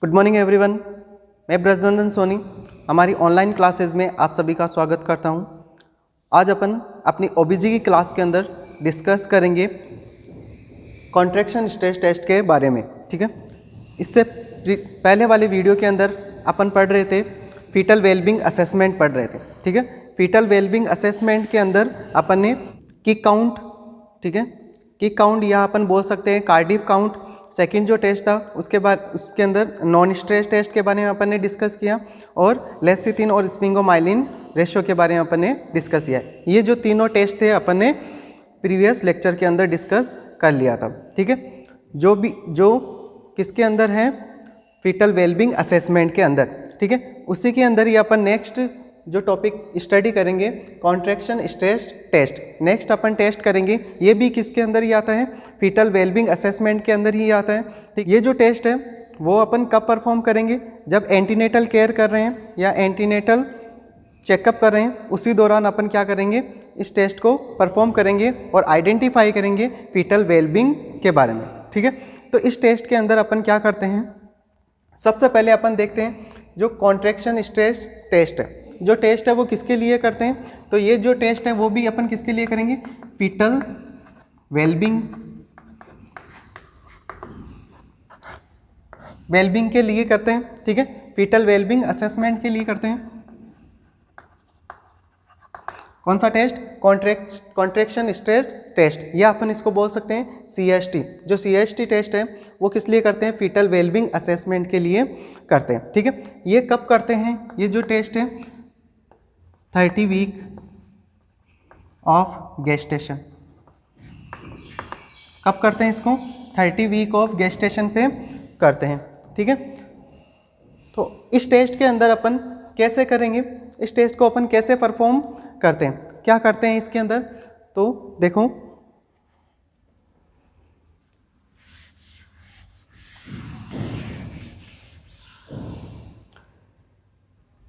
Good morning everyone. मैं ब्रजनंदन सोनी हमारी online classes में आप सभी का स्वागत करता हूं। आज अपन अपनी ओबीजी की क्लास के अंदर डिस्कस करेंगे कॉन्ट्रैक्शन स्ट्रेस टेस्ट के बारे में। ठीक है, इससे पहले वाले वीडियो के अंदर अपन पढ़ रहे थे फीटल वेलबींग असेसमेंट पढ़ रहे थे। ठीक है, फीटल वेलबींग असेसमेंट के अंदर अपन ने किक काउंट, ठीक है, किक काउंट या अपन बोल सकते हैं कार्डिफ काउंट, सेकंड जो टेस्ट था उसके बाद उसके अंदर नॉन स्ट्रेस टेस्ट के बारे में अपन ने डिस्कस किया और लेसिथिन और स्पिंगोमाइलिन रेशियो के बारे में अपन ने डिस्कस किया। ये जो तीनों टेस्ट थे अपन ने प्रीवियस लेक्चर के अंदर डिस्कस कर लिया था। ठीक है, जो किसके अंदर है, फीटल वेलबींग असेसमेंट के अंदर। ठीक है, उसी के अंदर ही अपन नेक्स्ट जो टॉपिक स्टडी करेंगे कॉन्ट्रैक्शन स्ट्रेस टेस्ट, नेक्स्ट अपन टेस्ट करेंगे। ये भी किसके अंदर ही आता है, फीटल वेलबींग असेसमेंट के अंदर ही आता है। ठीक, ये जो टेस्ट है वो अपन कब परफॉर्म करेंगे, जब एंटीनेटल केयर कर रहे हैं या एंटीनेटल चेकअप कर रहे हैं, उसी दौरान अपन क्या करेंगे, इस टेस्ट को परफॉर्म करेंगे और आइडेंटिफाई करेंगे फीटल वेलबींग के बारे में। ठीक है, तो इस टेस्ट के अंदर अपन क्या करते हैं, सबसे पहले अपन देखते हैं जो कॉन्ट्रैक्शन स्ट्रेस टेस्ट है। जो टेस्ट है वो किसके लिए करते हैं, तो ये जो टेस्ट है वो भी अपन किसके लिए करेंगे, फीटल वेलबींग के लिए करते हैं। ठीक है, फीटल वेलबींग असेसमेंट के लिए करते हैं। कौन सा टेस्ट, कॉन्ट्रैक्शन स्ट्रेस टेस्ट, या अपन इसको बोल सकते हैं CST। जो CST टेस्ट है वो किस लिए करते हैं, फीटल वेलबींग असेसमेंट के लिए करते हैं। ठीक है, ये कब करते हैं, ये जो टेस्ट है 30 वीक ऑफ गेस्टेशन, कब करते हैं इसको, 30 वीक ऑफ गेस्टेशन पे करते हैं। ठीक है, तो इस टेस्ट के अंदर अपन कैसे करेंगे, इस टेस्ट को अपन कैसे परफॉर्म करते हैं, क्या करते हैं इसके अंदर, तो देखो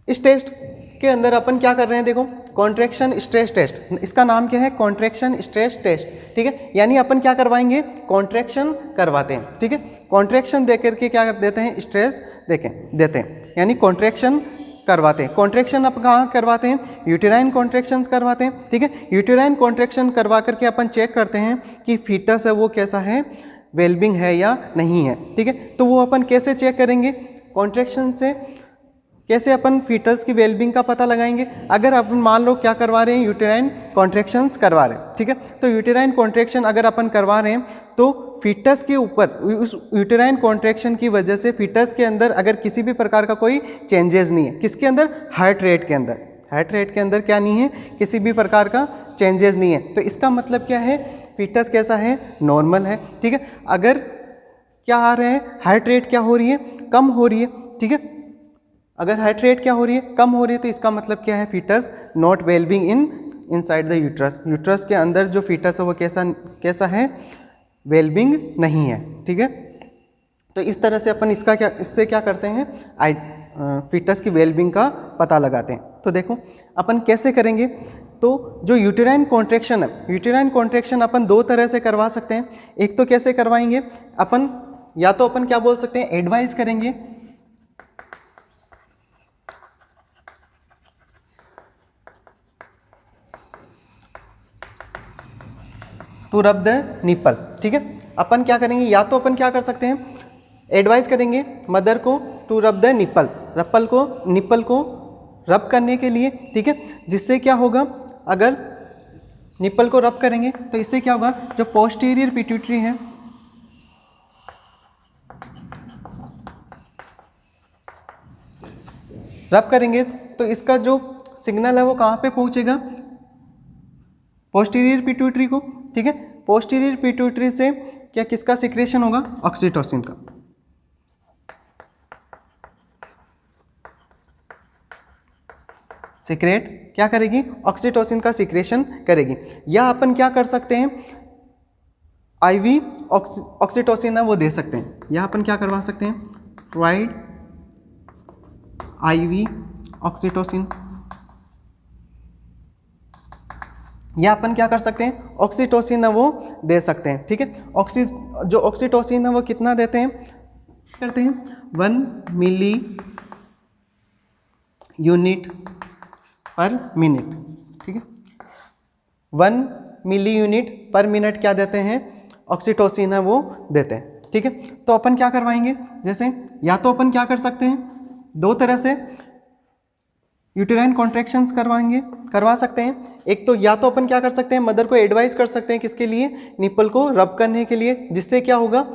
इस टेस्ट के अंदर अपन क्या कर रहे हैं, देखो कॉन्ट्रैक्शन स्ट्रेस टेस्ट, इसका नाम क्या है, कॉन्ट्रैक्शन स्ट्रेस टेस्ट। ठीक है, यानी अपन क्या करवाएंगे, कॉन्ट्रैक्शन करवाते हैं। ठीक है, कॉन्ट्रैक्शन दे करके क्या देते हैं, स्ट्रेस देते हैं, यानी कॉन्ट्रैक्शन करवाते हैं। कॉन्ट्रैक्शन अब कहाँ करवाते हैं, यूटेराइन कॉन्ट्रैक्शंस करवाते हैं। ठीक है, यूटेराइन कॉन्ट्रैक्शन करवा करके अपन चेक करते हैं कि फीटस है वो कैसा है, वेलबींग है या नहीं है। ठीक है, तो वो अपन कैसे चेक करेंगे, कॉन्ट्रैक्शन से कैसे अपन फीटस की वेलबींग का पता लगाएंगे। अगर अपन मान लो क्या करवा रहे हैं, यूटेराइन कॉन्ट्रैक्शंस करवा रहे हैं। ठीक है, तो यूटेराइन कॉन्ट्रैक्शन अगर अपन करवा रहे हैं तो फीटस के ऊपर उस यूटेराइन कॉन्ट्रैक्शन की वजह से फीटस के अंदर अगर किसी भी प्रकार का कोई चेंजेस नहीं है, किसके अंदर, हार्ट रेट के अंदर, हार्ट रेट के अंदर क्या नहीं है, किसी भी प्रकार का चेंजेस नहीं है, तो इसका मतलब क्या है, फीटस कैसा है, नॉर्मल है। ठीक है, अगर क्या आ रहे हैं, हार्ट रेट क्या हो रही है, कम हो रही है। ठीक है, अगर हार्ट रेट क्या हो रही है, कम हो रही है, तो इसका मतलब क्या है, foetus not wellbeing inside the uterus, uterus के अंदर जो फीटस है वो कैसा है, वेलबींग नहीं है। ठीक है, तो इस तरह से अपन इससे क्या करते हैं, फीटस की वेलबींग का पता लगाते हैं। तो देखो अपन कैसे करेंगे, तो जो यूटेराइन कॉन्ट्रैक्शन है, यूटेराइन कॉन्ट्रैक्शन अपन दो तरह से करवा सकते हैं। एक तो कैसे करवाएंगे अपन, या तो अपन क्या बोल सकते हैं, एडवाइस करेंगे टू रब द निपल। ठीक है, अपन क्या करेंगे, या तो अपन क्या कर सकते हैं, एडवाइस करेंगे मदर को to rub the nipple, nipple को रब करने के लिए। ठीक है, जिससे क्या होगा, अगर निपल को रब करेंगे तो इससे क्या होगा, जो पोस्टीरियर पिट्यूटरी है, रब करेंगे तो इसका जो सिग्नल है वो कहाँ पे पहुँचेगा, पोस्टीरियर पिट्यूटरी को। ठीक है, पोस्टीरियर पिट्यूटरी से क्या किसका सिक्रेशन होगा, ऑक्सीटोसिन का। सिक्रेट क्या करेगी, ऑक्सीटोसिन का सिक्रेशन करेगी। या अपन क्या कर सकते हैं, IV ऑक्सीटोसिन है वो दे सकते हैं, या अपन क्या करवा सकते हैं, प्रोवाइड IV ऑक्सीटोसिन, या अपन क्या कर सकते हैं, ऑक्सीटोसिन है वो दे सकते हैं। ठीक है, जो ऑक्सीटोसिन है वो कितना देते हैं, करते हैं 1 मिली यूनिट पर मिनट, ठीक है। 1 मिली यूनिट पर मिनट क्या देते हैं, ऑक्सीटोसिन है वो देते हैं, ठीक है। तो अपन क्या करवाएंगे, जैसे या तो अपन क्या कर सकते हैं, दो तरह से यूटेराइन कॉन्ट्रैक्शंस करवा सकते हैं। एक तो या तो अपन क्या कर सकते हैं, मदर को एडवाइस कर सकते हैं किसके लिए, निप्पल को रब करने के लिए, जिससे क्या होगा,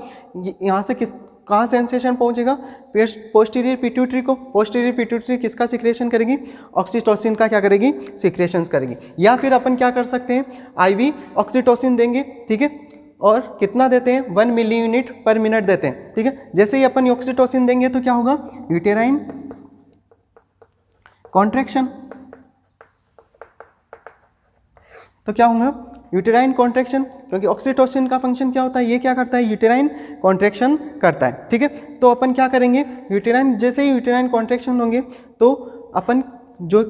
यहाँ से कहाँ सेंसेशन पहुँचेगा, पोस्टीरियर पिट्यूटरी को। पोस्टीरियर पिट्यूटरी किसका सिक्रेशन करेगी, ऑक्सीटोसिन का क्या करेगी, सिक्रेशंस करेगी। या फिर अपन क्या कर सकते हैं, IV ऑक्सीटोसिन देंगे, ठीक है, और कितना देते हैं, 1 मिली यूनिट पर मिनट देते हैं, ठीक है। जैसे ही अपन ऑक्सीटोसिन देंगे तो क्या होगा, यूटेराइन कॉन्ट्रैक्शन, तो क्या होगा, यूटेराइन कॉन्ट्रैक्शन, क्योंकि ऑक्सीटोसिन का फंक्शन क्या होता है, ये क्या करता है, यूटेराइन कॉन्ट्रैक्शन करता है, ठीक है। तो अपन क्या करेंगे, यूटेराइन, जैसे ही यूटेराइन कॉन्ट्रैक्शन होंगे तो अपन जो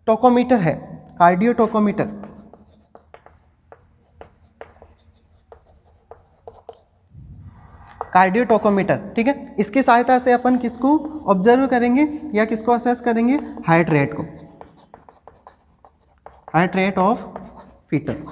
टोकोमीटर है, कार्डियो टोकोमीटर, ठीक है, इसकी सहायता से अपन किसको ऑब्जर्व करेंगे या किसको असेस करेंगे, हार्ट रेट को, heart rate of foetus.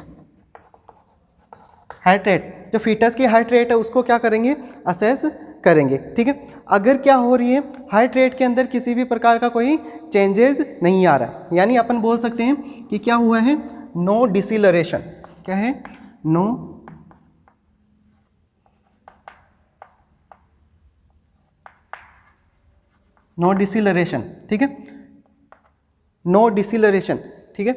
Heart rate, जो फीटस की हार्ट रेट है उसको क्या करेंगे, असेस करेंगे, ठीक है। अगर क्या हो रही है, हार्ट रेट के अंदर किसी भी प्रकार का कोई चेंजेस नहीं आ रहा, यानी अपन बोल सकते हैं कि क्या हुआ है, नो डिसिलरेशन, क्या है, नो डिसिलरेशन, ठीक है, नो डिसिलरेशन, ठीक है,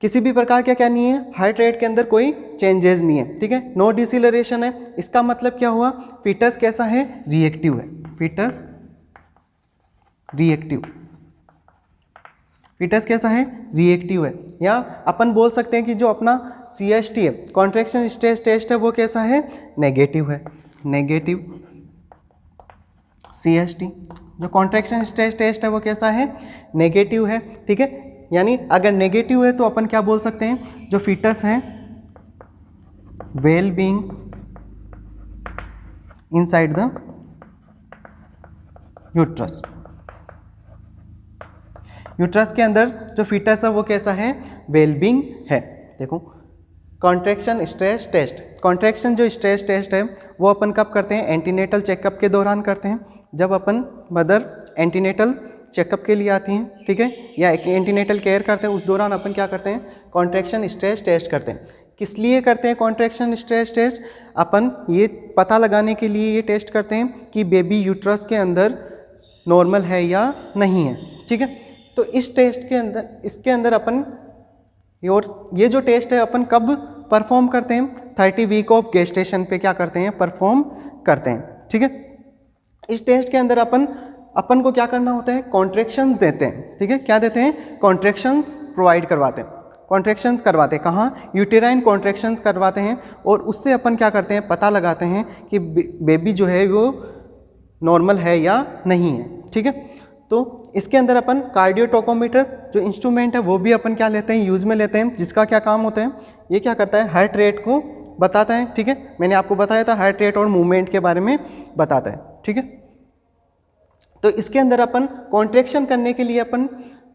किसी भी प्रकार का क्या नहीं है, हार्ट रेट के अंदर कोई चेंजेस नहीं है, ठीक है, नो डिसिलरेशन है। इसका मतलब क्या हुआ, फीटस कैसा है, रिएक्टिव है, फीटस रिएक्टिव, फीटस कैसा है, रिएक्टिव है। या अपन बोल सकते हैं कि जो अपना CST है, कॉन्ट्रैक्शन स्ट्रेस टेस्ट है, वो कैसा है, नेगेटिव है, नेगेटिव CST, जो कॉन्ट्रैक्शन स्ट्रेस टेस्ट है वो कैसा है, नेगेटिव है, ठीक है। यानी अगर नेगेटिव है तो अपन क्या बोल सकते हैं, जो फीटस है well being inside the uterus, uterus के अंदर जो फीटस है वो कैसा है, वेल बीइंग है। देखो, कॉन्ट्रैक्शन स्ट्रेस टेस्ट, कॉन्ट्रैक्शन जो स्ट्रेस टेस्ट है वो अपन कब करते हैं, एंटीनेटल चेकअप के दौरान करते हैं, जब अपन मदर एंटीनेटल चेकअप के लिए आती हैं, ठीक है, या एंटीनेटल केयर करते हैं, उस दौरान अपन क्या करते हैं, कॉन्ट्रैक्शन स्ट्रेस टेस्ट करते हैं। किस लिए करते हैं कॉन्ट्रैक्शन स्ट्रेस टेस्ट, अपन ये पता लगाने के लिए ये टेस्ट करते हैं कि बेबी यूट्रस के अंदर नॉर्मल है या नहीं है, ठीक है। तो इस टेस्ट के अंदर, इसके अंदर अपन ये जो टेस्ट है अपन कब परफॉर्म करते हैं, 30 वीक ऑफ गेस्टेशन पे क्या करते हैं, परफॉर्म करते हैं, ठीक है। इस टेस्ट के अंदर अपन को क्या करना होता है, कॉन्ट्रैक्शंस देते हैं, ठीक है, क्या देते हैं, कॉन्ट्रैक्शंस प्रोवाइड करवाते हैं, कॉन्ट्रैक्शंस करवाते हैं, कहाँ, यूटेराइन कॉन्ट्रैक्शंस करवाते हैं, और उससे अपन क्या करते हैं, पता लगाते हैं कि बेबी जो है वो नॉर्मल है या नहीं है, ठीक है। तो इसके अंदर अपन कार्डियो टोकोमीटर जो इंस्ट्रूमेंट है वो भी अपन क्या लेते हैं, यूज़ में लेते हैं, जिसका क्या काम होता है, ये क्या करता है, हार्ट रेट को बताता है, ठीक है, मैंने आपको बताया था हार्ट रेट और मूवमेंट के बारे में बताता है, ठीक है। तो इसके अंदर अपन कॉन्ट्रैक्शन करने के लिए अपन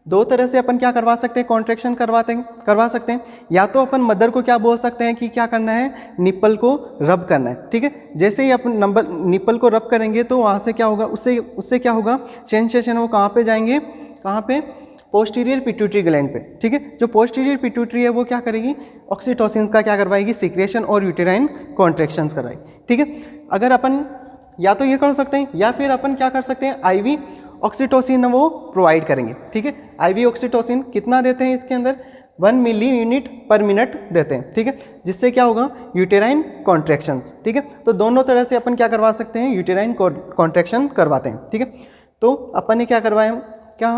दो तरह से अपन क्या करवा सकते हैं, कॉन्ट्रैक्शन करवा सकते हैं। या तो अपन मदर को क्या बोल सकते हैं कि क्या करना है, निप्पल को रब करना है, ठीक है। जैसे ही अपन निप्पल को रब करेंगे तो वहाँ से क्या होगा, उससे क्या होगा, सेंसेशन वो कहाँ पे जाएंगे, कहाँ पे, पोस्टीरियर पिट्यूटरी ग्लैंड पे, ठीक है। जो पोस्टीरियर पिट्यूटरी है वो क्या करेगी, ऑक्सीटोसिन का क्या करवाएगी, सिक्रेशन और यूटेराइन कॉन्ट्रैक्शंस करवाएगी, ठीक है। अगर अपन या तो ये कर सकते हैं या फिर अपन क्या कर सकते हैं, IV ऑक्सीटोसिन वो प्रोवाइड करेंगे, ठीक है। IV ऑक्सीटोसिन कितना देते हैं, इसके अंदर 1 मिली यूनिट पर मिनट देते हैं, ठीक है, जिससे क्या होगा, यूटेराइन कॉन्ट्रैक्शंस, ठीक है। तो दोनों तरह से अपन क्या करवा सकते हैं, यूटेराइन कॉन्ट्रैक्शन करवाते हैं, ठीक है। तो अपन ने क्या करवाया, क्या,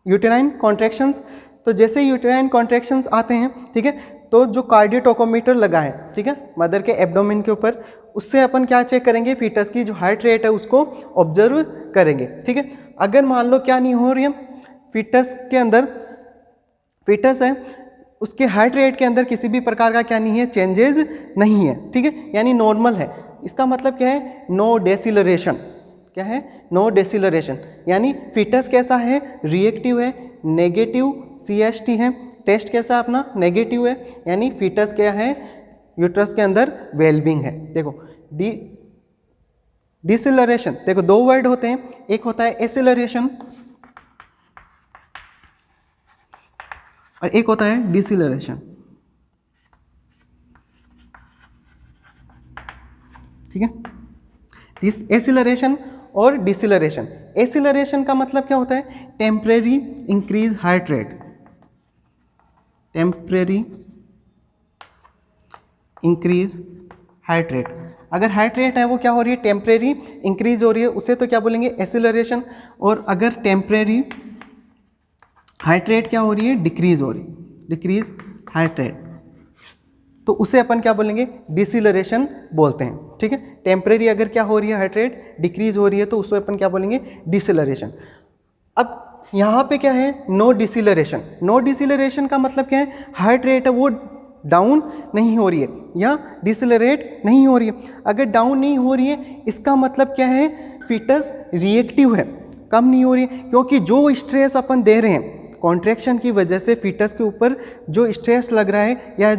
यूटेराइन कॉन्ट्रैक्शंस। तो जैसे यूटेराइन कॉन्ट्रैक्शंस आते हैं, ठीक है, तो जो कार्डियो टोकोमीटर लगा है, ठीक है, मदर के एब्डोमेन के ऊपर, उससे अपन क्या चेक करेंगे, फीटस की जो हार्ट रेट है उसको ऑब्जर्व करेंगे, ठीक है। अगर मान लो क्या नहीं हो रही है, फीटस के अंदर, फीटस है उसके हार्ट रेट के अंदर किसी भी प्रकार का क्या नहीं है, चेंजेस नहीं है, ठीक है, यानी नॉर्मल है, इसका मतलब क्या है, नो डेसिलरेशन। क्या है, नो डेसिलरेशन, यानी फीटस कैसा है, रिएक्टिव है, नेगेटिव CST है, टेस्ट कैसा अपना नेगेटिव है, यानी फीटस क्या है, यूट्रस के अंदर वेलबिंग है। देखो डिसिलरेशन, देखो दो वर्ड होते हैं, एक होता है एसिलरेशन और एक होता है डिसिलरेशन। ठीक है, एसिलरेशन और डिसिलरेशन। एसिलरेशन का मतलब क्या होता है, temporary increase heart rate, temporary increase heart rate. अगर हार्ट रेट है वो क्या हो रही है, टेम्परेरी इंक्रीज हो रही है, उसे तो क्या बोलेंगे, एसिलरेशन। और अगर टेम्परेरी हार्ट रेट क्या हो रही है, डिक्रीज हो रही, डिक्रीज हार्ट रेट, तो उसे अपन क्या बोलेंगे, डिसिलरेशन बोलते हैं। ठीक है, टेम्परेरी अगर क्या हो रही है, हार्ट रेट डिक्रीज हो रही है, तो उसे अपन क्या बोलेंगे, डिसिलरेशन। अब यहाँ पे क्या है, नो डिसिलरेशन। नो डिसिलरेशन का मतलब क्या है, हार्ट रेट है वो डाउन नहीं हो रही है या डिसिलरेट नहीं हो रही है। अगर डाउन नहीं हो रही है इसका मतलब क्या है, फीटस रिएक्टिव है, कम नहीं हो रही है, क्योंकि जो स्ट्रेस अपन दे रहे हैं कॉन्ट्रैक्शन की वजह से फीटस के ऊपर जो स्ट्रेस लग रहा है या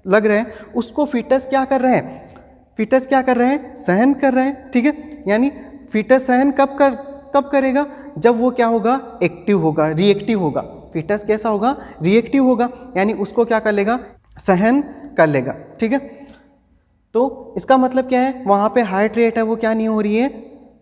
लग रहा है, उसको फीटस क्या कर रहा है, फीटस क्या कर रहे हैं, सहन कर रहे हैं। ठीक है, यानी फीटस सहन कब करेगा, जब वो क्या होगा, एक्टिव होगा, रिएक्टिव होगा। फीटस कैसा होगा, रिएक्टिव होगा, यानी उसको क्या कर लेगा, सहन कर लेगा। ठीक है, तो इसका मतलब क्या है, वहाँ पे हार्ट रेट है वो क्या नहीं हो रही है,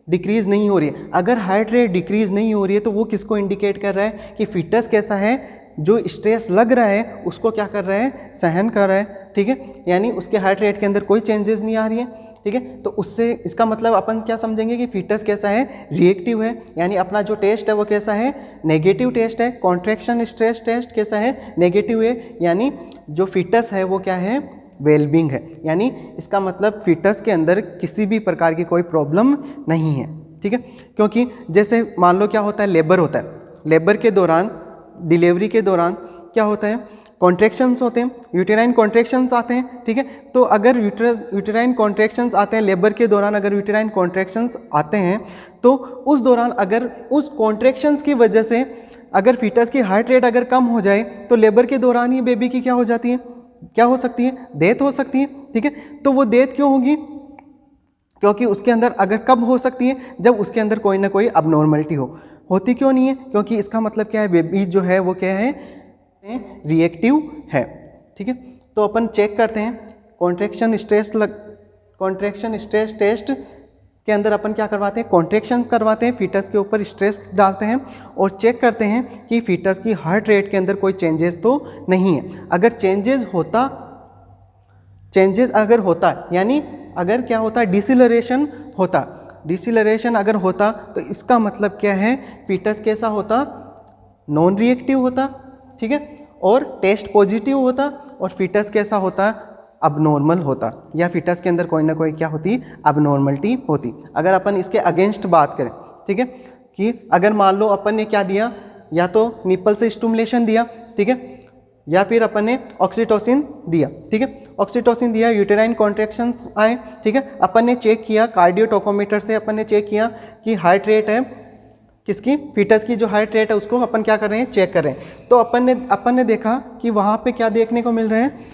डिक्रीज नहीं हो रही है। अगर हार्ट रेट डिक्रीज नहीं हो रही है तो वो किसको इंडिकेट कर रहा है कि फीटस कैसा है, जो स्ट्रेस लग रहा है उसको क्या कर रहा है, सहन कर रहा है। ठीक है, यानी उसके हार्ट रेट के अंदर कोई चेंजेस नहीं आ रही है। ठीक है, तो उससे इसका मतलब अपन क्या समझेंगे कि फीटस कैसा है, रिएक्टिव है, यानी अपना जो टेस्ट है वो कैसा है, नेगेटिव टेस्ट है। कॉन्ट्रैक्शन स्ट्रेस टेस्ट कैसा है, नेगेटिव है, यानी जो फीटस है वो क्या है, वेलबिंग है, यानी इसका मतलब फीटस के अंदर किसी भी प्रकार की कोई प्रॉब्लम नहीं है। ठीक है, क्योंकि जैसे मान लो क्या होता है, लेबर होता है, लेबर के दौरान, डिलीवरी के दौरान क्या होता है, कॉन्ट्रैक्शंस होते हैं, यूटेराइन कॉन्ट्रैक्शंस आते हैं। ठीक है, तो अगर यूटेराइन कॉन्ट्रैक्शंस आते हैं लेबर के दौरान, अगर यूटेराइन कॉन्ट्रैक्शंस आते हैं तो उस दौरान अगर उस कॉन्ट्रैक्शंस की वजह से अगर फीटस की हार्ट रेट अगर कम हो जाए तो लेबर के दौरान ही बेबी की क्या हो जाती है, क्या हो सकती है, डेथ हो सकती है। ठीक है, तो वो डेथ क्यों होगी, क्योंकि उसके अंदर अगर कब हो सकती है, जब उसके अंदर कोई ना कोई अबनॉर्मलिटी हो। होती क्यों नहीं है, क्योंकि इसका मतलब क्या है, बेबी जो है वो क्या है, रिएक्टिव है। ठीक है, तो अपन चेक करते हैं कॉन्ट्रैक्शन स्ट्रेस टेस्ट के अंदर अपन क्या करवाते हैं, कॉन्ट्रैक्शंस करवाते हैं, फीटस के ऊपर स्ट्रेस डालते हैं और चेक करते हैं कि फीटस की हार्ट रेट के अंदर कोई चेंजेस तो नहीं है। अगर चेंजेस अगर होता यानी अगर क्या होता, डिसिलरेशन होता, डिसिलरेशन अगर होता तो इसका मतलब क्या है, फीटस कैसा होता, नॉन रिएक्टिव होता। ठीक है, और टेस्ट पॉजिटिव होता, और फीटस कैसा होता, अबनॉर्मल होता, या फीटस के अंदर कोई ना कोई क्या होती, अबनॉर्मलिटी होती। अगर अपन इसके अगेंस्ट बात करें, ठीक है, कि अगर मान लो अपन ने क्या दिया, या तो निपल से स्टिमुलेशन दिया, ठीक है, या फिर अपन ने ऑक्सीटोसिन दिया। ठीक है, ऑक्सीटोसिन दिया, यूटेराइन कॉन्ट्रैक्शंस आए। ठीक है, अपन ने चेक किया कार्डियोटोकोमीटर से, अपन ने चेक किया कि हार्ट रेट है किसकी, फीटस की जो हार्ट रेट है उसको अपन क्या कर रहे हैं, चेक कर रहे हैं। तो अपन ने देखा कि वहाँ पे क्या देखने को मिल रहा है,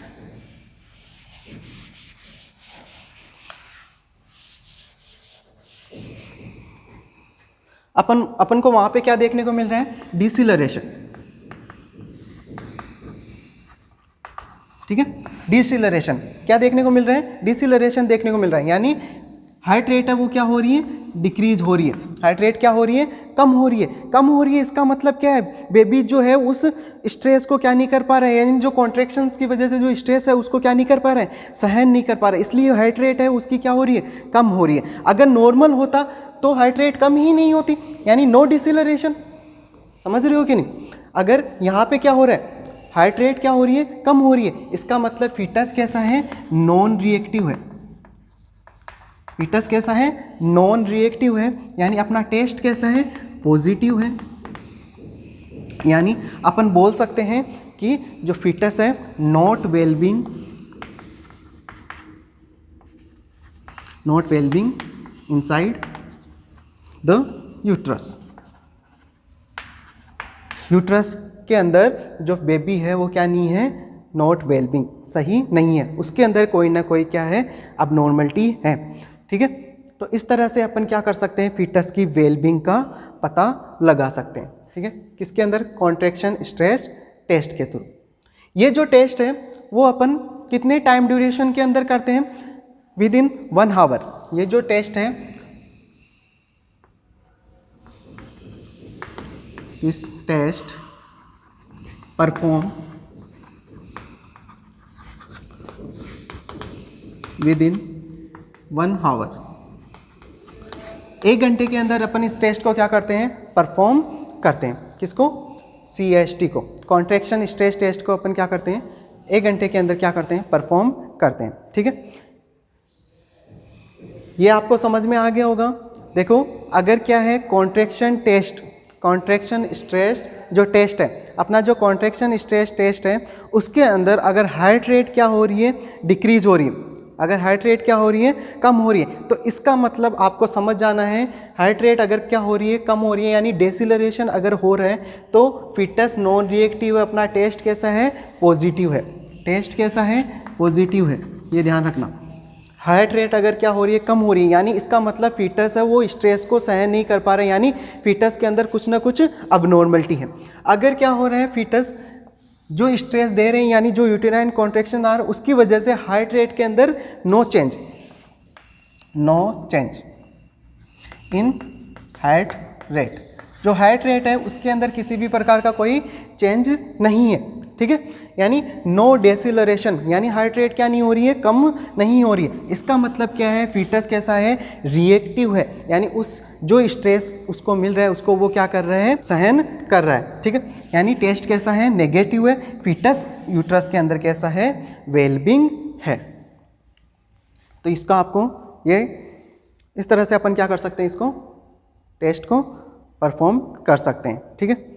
अपन को वहाँ पे क्या देखने को मिल रहा है, डिसिलरेशन। ठीक है, डिसिलरेशन क्या देखने को मिल रहा है, डिसिलरेशन देखने को मिल रहा है, यानी हार्ट रेट है वो क्या हो रही है, डिक्रीज हो रही है। हार्ट रेट क्या हो रही है, कम हो रही है, कम हो रही है। इसका मतलब क्या है, बेबी जो है उस स्ट्रेस को क्या नहीं कर पा रहा है, यानी जो कॉन्ट्रैक्शंस की वजह से जो स्ट्रेस है उसको क्या नहीं कर पा रहा है, सहन नहीं कर पा रहा है, इसलिए हार्ट रेट है उसकी क्या हो रही है, कम हो रही है। अगर नॉर्मल होता तो हार्ट रेट कम ही नहीं होती, यानी नो डिसिलरेशन। समझ रहे हो कि नहीं। अगर यहाँ पे क्या हो रहा है, हार्ट रेट क्या हो रही है, कम हो रही है, इसका मतलब फीटस कैसा है, नॉन रिएक्टिव है। फीटस कैसा है, नॉन रिएक्टिव है, यानी अपना टेस्ट कैसा है, पॉजिटिव है। यानी अपन बोल सकते हैं कि जो फीटस है not wellbeing, not wellbeing inside the uterus. Uterus के अंदर जो बेबी है वो क्या नहीं है, नॉट वेलबिंग, सही नहीं है, उसके अंदर कोई ना कोई क्या है, अबनॉर्मलिटी है। ठीक है, तो इस तरह से अपन क्या कर सकते हैं, फीटस की वेलबिंग का पता लगा सकते हैं। ठीक है, किसके अंदर, कॉन्ट्रैक्शन स्ट्रेस टेस्ट के थ्रू। ये जो टेस्ट है वो अपन कितने टाइम ड्यूरेशन के अंदर करते हैं, विद इन 1 आवर। ये जो टेस्ट है, इस test perform within 1 hour. 1 घंटे के अंदर अपन इस टेस्ट को क्या करते हैं, परफॉर्म करते हैं। किसको, CST को, कॉन्ट्रैक्शन स्ट्रेस टेस्ट को अपन क्या करते हैं, 1 घंटे के अंदर क्या करते हैं, परफॉर्म करते हैं। ठीक है, ये आपको समझ में आ गया होगा। देखो, अगर क्या है, कॉन्ट्रैक्शन टेस्ट, कॉन्ट्रैक्शन स्ट्रेस जो टेस्ट है, अपना जो कॉन्ट्रैक्शन स्ट्रेस टेस्ट है, उसके अंदर अगर हार्ट रेट क्या हो रही है, डिक्रीज हो रही है, अगर हार्ट रेट क्या हो रही है, कम हो रही है, तो इसका मतलब आपको समझ जाना है, हार्ट रेट अगर क्या हो रही है, कम हो रही है, यानी डेसिलरेशन अगर हो रहा है, तो फीटस नॉन रिएक्टिव है, अपना टेस्ट कैसा है, पॉजिटिव है, टेस्ट कैसा है, पॉजिटिव है, ये ध्यान रखना। हार्ट रेट अगर क्या हो रही है, कम हो रही है, यानी इसका मतलब फीटस है वो स्ट्रेस को सहन नहीं कर पा रहे, यानी फीटस के अंदर कुछ ना कुछ अबनॉर्मलिटी है। अगर क्या हो रहा है, फीटस जो स्ट्रेस दे रहे हैं, यानी जो यूटेराइन कॉन्ट्रैक्शन आ रहा है, उसकी वजह से हार्ट रेट के अंदर no change in heart rate, जो हार्ट रेट है उसके अंदर किसी भी प्रकार का कोई चेंज नहीं है। ठीक है, यानी नो डेसिलरेशन, यानी हार्ट रेट क्या नहीं हो रही है, कम नहीं हो रही है। इसका मतलब क्या है, फीटस कैसा है, रिएक्टिव है, यानी उस जो स्ट्रेस उसको मिल रहा है उसको वो क्या कर रहा है, सहन कर रहा है। ठीक है, यानी टेस्ट कैसा है, नेगेटिव है, फीटस यूट्रस के अंदर कैसा है, वेलबिंग है। तो इसका आपको ये इस तरह से अपन क्या कर सकते हैं, इसको टेस्ट को परफॉर्म कर सकते हैं। ठीक है,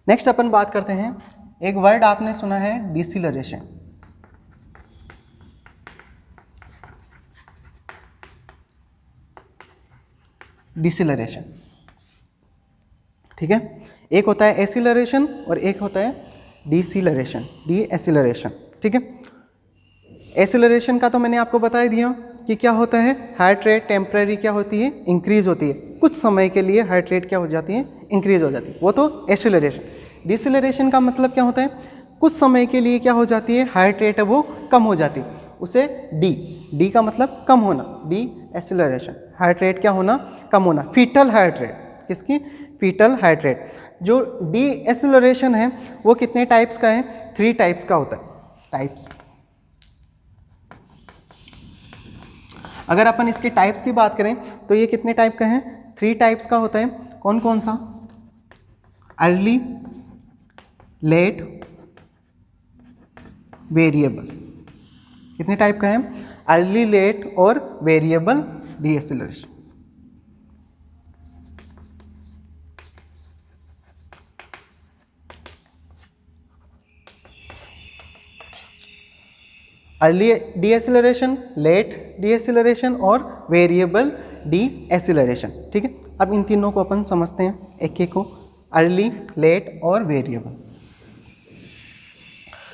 नेक्स्ट अपन बात करते हैं, एक वर्ड आपने सुना है, डिसिलरेशन। डिसिलरेशन, ठीक है, एक होता है एसिलरेशन और एक होता है डिसिलरेशन, डीएसिलरेशन। ठीक है, एसिलरेशन का तो मैंने आपको बता ही दिया कि क्या होता है, हार्ट रेट टेम्परेरी क्या होती है, इंक्रीज होती है, कुछ समय के लिए हार्ट रेट क्या हो जाती है, इंक्रीज हो जाती है, वो तो एसिलरेशन। डिसिलरेशन का मतलब क्या होता है, कुछ समय के लिए क्या हो जाती है, हार्ट रेट है वो कम हो जाती है, उसे डी का मतलब कम होना, डी एसिलरेशन, हार्ट रेट क्या होना, कम होना। फीटल हार्ट रेट, किसकी, फीटल हार्ट रेट। जो डी एसिलरेशन है वो कितने टाइप्स का है, 3 टाइप्स का होता है, टाइप्स। अगर अपन इसके टाइप्स की बात करें तो ये कितने टाइप का है, 3 टाइप्स का होता है। कौन कौन सा, अर्ली, लेट, वेरिएबल। कितने टाइप का है, अर्ली, लेट और वेरिएबल डीएसिलरेशन। अर्ली डीएसिलरेशन, लेट डीएसिलरेशन और वेरिएबल डीएसिलरेशन। ठीक है, अब इन तीनों को अपन समझते हैं एक एक को, अर्ली, लेट और वेरिएबल।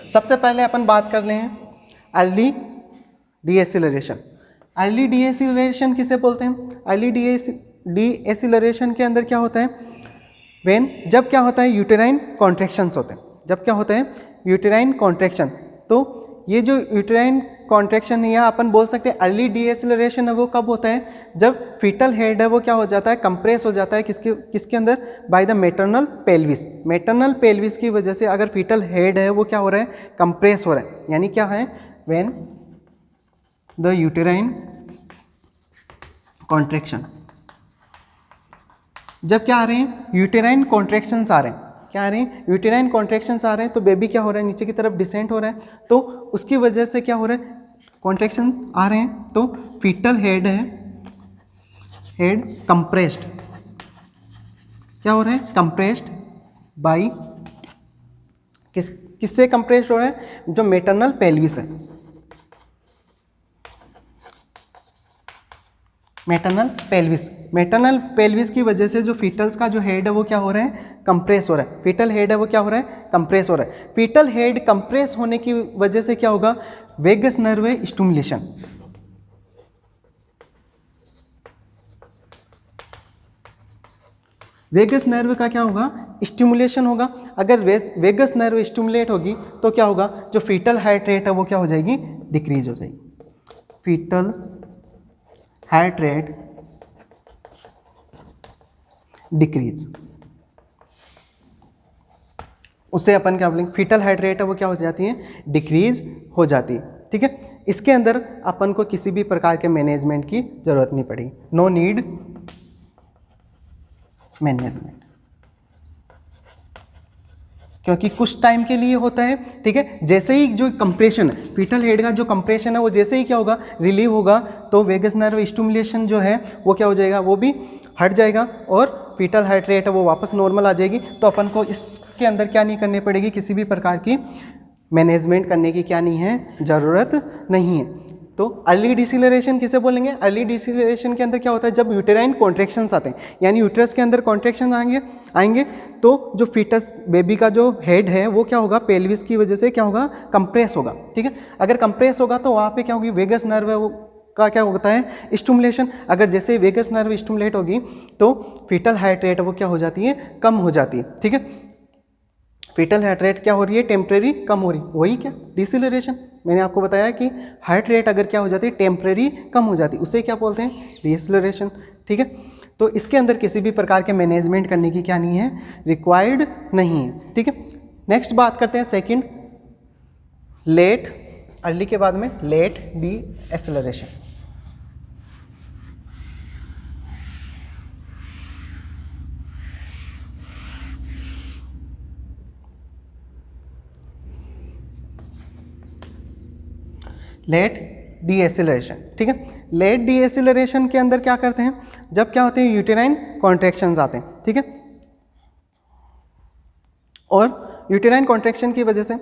सबसे पहले अपन बात कर लें अर्ली डीएसिलरेशन। अर्ली डीएसिलरेशन किसे बोलते हैं, अर्ली डीएसिलरेशन के अंदर क्या होता है, जब क्या होता है, यूटेराइन कॉन्ट्रैक्शंस होते हैं, जब क्या होता है, यूटेराइन कॉन्ट्रैक्शन। तो ये जो यूटेराइन कॉन्ट्रैक्शन है, या अपन बोल सकते हैं अर्ली डीएसिलरेशन है, वो कब होता है, जब फीटल हेड है वो क्या हो जाता है, कंप्रेस हो जाता है, किसके अंदर, by the maternal pelvis. Maternal pelvis की वजह से अगर फीटल हेड है वो क्या हो रहा है, कंप्रेस हो रहा है, यानी क्या है, व्हेन द यूटेराइन कॉन्ट्रैक्शन जब क्या आ रहे हैं, यूटेराइन कॉन्ट्रैक्शंस आ रहे हैं, क्या आ रहे हैं, यूटेराइन कॉन्ट्रैक्शंस आ रहे हैं, तो बेबी क्या हो रहा है, नीचे की तरफ डिसेंट हो रहा है, तो उसकी वजह से क्या हो रहा है, कॉन्ट्रैक्शन आ रहे हैं, तो फीटल हेड है, हेड कंप्रेस्ड, क्या हो रहा है, कंप्रेस्ड बाई, किससे कंप्रेस्ड हो रहा है, जो मैटरनल पेल्विस है, मैटरनल पेल्विस, मैटरनल पेल्विस की वजह से जो फीटल्स का जो हेड है वो क्या हो रहा है, कंप्रेस हो रहा है, फीटल हेड है वो क्या हो रहा है, कंप्रेस हो रहा है। फीटल हेड कंप्रेस होने की वजह से क्या होगा, vagus nerve stimulation, vagus nerve का क्या होगा, स्टिमुलेशन होगा। अगर वेगस नर्व स्टिमुलेट होगी तो क्या होगा, जो फीटल हार्ट रेट है वो क्या हो जाएगी, डिक्रीज हो जाएगी, फीटल हार्ट रेट डिक्रीज, उससे अपन क्या बोलेंगे, फीटल हार्ट रेट है वो क्या हो जाती है, डिक्रीज हो जाती है, ठीक है। इसके अंदर अपन को किसी भी प्रकार के मैनेजमेंट की जरूरत नहीं पड़ेगी, नो नीड मैनेजमेंट, क्योंकि कुछ टाइम के लिए होता है, ठीक है। जैसे ही जो कंप्रेशन है, फीटल हेड का जो कंप्रेशन है वो जैसे ही क्या होगा, रिलीव होगा, तो वेगस नर्व स्टिमुलेशन जो है वो क्या हो जाएगा, वो भी हट जाएगा और फीटल हार्ट रेट है वो वापस नॉर्मल आ जाएगी। तो अपन को इसके अंदर क्या नहीं करनी पड़ेगी, किसी भी प्रकार की मैनेजमेंट करने की क्या नहीं है, ज़रूरत नहीं है। तो अर्ली डिसिलरेशन किसे बोलेंगे, अर्ली डिसिलरेशन के अंदर क्या होता है, जब यूटेराइन कॉन्ट्रैक्शंस आते हैं, यानी यूट्रस के अंदर कॉन्ट्रैक्शन आएंगे तो जो फीटस बेबी का जो हेड है वो क्या होगा, पेल्विस की वजह से क्या होगा, कंप्रेस होगा, ठीक है। अगर कंप्रेस होगा तो वहाँ पे क्या होगी, वेगस नर्व है वो का क्या होता है, स्टिमुलेशन। अगर जैसे वेगस नर्व स्टिमुलेट होगी तो फीटल हार्ट रेट वो क्या हो जाती है, कम हो जाती है, ठीक है। फीटल हार्ट रेट क्या हो रही है, टेम्परेरी कम हो रही, वही क्या, डिसिलरेशन। मैंने आपको बताया कि हार्ट रेट अगर क्या हो जाती है, टेम्परेरी कम हो जाती है, उसे क्या बोलते हैं, डिसिलरेशन, ठीक है। तो इसके अंदर किसी भी प्रकार के मैनेजमेंट करने की क्या नहीं है, रिक्वायर्ड नहीं है, ठीक है। नेक्स्ट बात करते हैं सेकंड, लेट, अर्ली के बाद में late deceleration. Late deceleration, ठीक है। लेट डी एसेलरेशन के अंदर क्या करते हैं, जब क्या होते हैं, यूटेराइन कॉन्ट्रैक्शंस आते हैं, ठीक है। और यूटेराइन कॉन्ट्रैक्शन की वजह से,